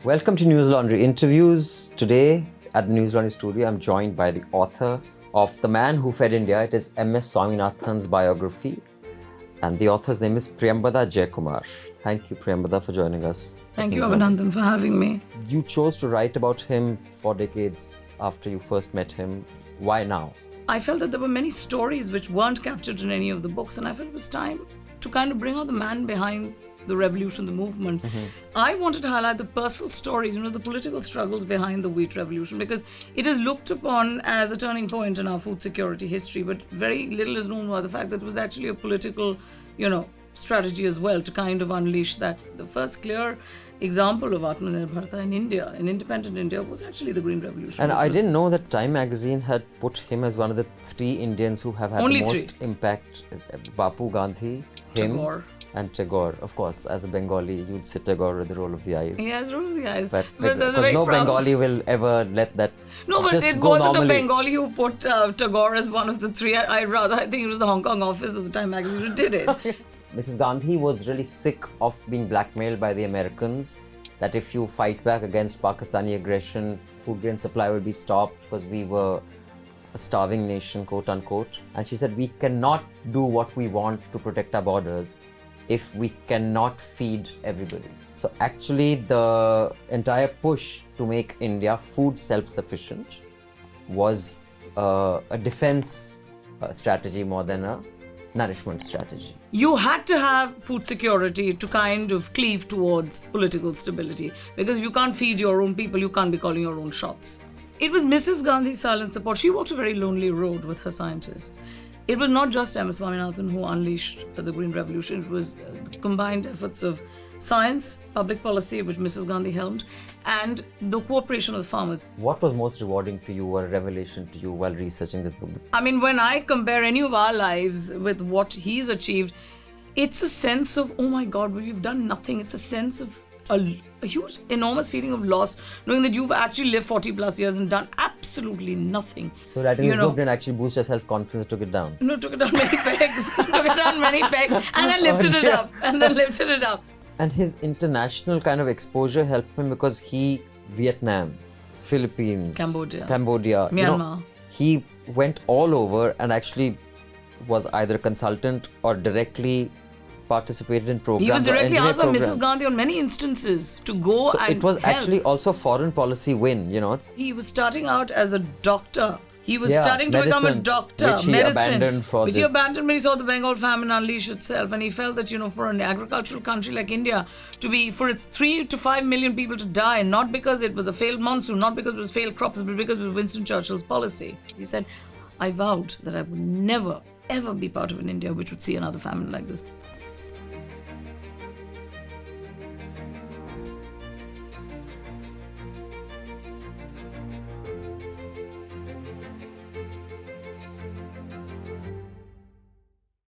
Welcome to Newslaundry Interviews. Today at the Newslaundry studio, I'm joined by the author of The Man Who Fed India. It is MS Swaminathan's biography. And the author's name is Priyambada Jayakumar. Thank you, Priyambada, for joining us. Thank you, Abhinandan, for having me. You chose to write about him 4 decades after you first met him. Why now? I felt that there were many stories which weren't captured in any of the books, and I felt it was time to kind of bring out the man behind the revolution, the movement. I wanted to highlight the personal stories, the political struggles behind the wheat revolution, because it is looked upon as a turning point in our food security history, but very little is known about the fact that it was actually a political, strategy as well to kind of unleash that. The first clear example of Atmanirbharta in India, in independent India, was actually the Green Revolution. And I didn't know that Time magazine had put him as one of the 3 Indians who have had the most impact. Bapu, Gandhi, him, Tagore. And Tagore. Of course, as a Bengali, you'd say Tagore with the roll of the eyes. Yes, roll of the eyes. But because no Bengali will ever let that No, but just it go wasn't normally. a Bengali who put Tagore as one of the 3. I think it was the Hong Kong office of the Time magazine who did it. Mrs. Gandhi was really sick of being blackmailed by the Americans, that if you fight back against Pakistani aggression, food grain supply will be stopped because we were a starving nation, quote unquote. And she said, we cannot do what we want to protect our borders if we cannot feed everybody. So actually the entire push to make India food self-sufficient was a defense strategy more than a nourishment strategy. You had to have food security to kind of cleave towards political stability, because if you can't feed your own people, you can't be calling your own shots. It was Mrs. Gandhi's silent support. She walked a very lonely road with her scientists. It was not just MS Swaminathan who unleashed the Green Revolution. It was the combined efforts of science, public policy, which Mrs. Gandhi helmed, and the cooperation of the farmers. What was most rewarding to you or a revelation to you while researching this book? I mean, when I compare any of our lives with what he's achieved, it's a sense of, oh my God, we've done nothing. It's a sense of a huge, enormous feeling of loss, knowing that you've actually lived 40 plus years and done absolutely nothing. So writing this book didn't actually boost your self-confidence, took it down? No, took it down many pegs. Took it down many pegs and then lifted it up. And his international kind of exposure helped him because Vietnam, Philippines, Cambodia, Myanmar. He went all over and actually was either a consultant or directly participated in programs. He was directly asked by Mrs. Gandhi on many instances to go so and it was help. Actually also a foreign policy win, He was starting out as a doctor. He was starting to become a doctor, which he abandoned for which this. he abandoned when he saw the Bengal famine unleash itself, and he felt that for an agricultural country like India for its 3 to 5 million people to die, not because it was a failed monsoon, not because it was failed crops, but because it was Winston Churchill's policy. He said, I vowed that I would never ever be part of an India which would see another famine like this.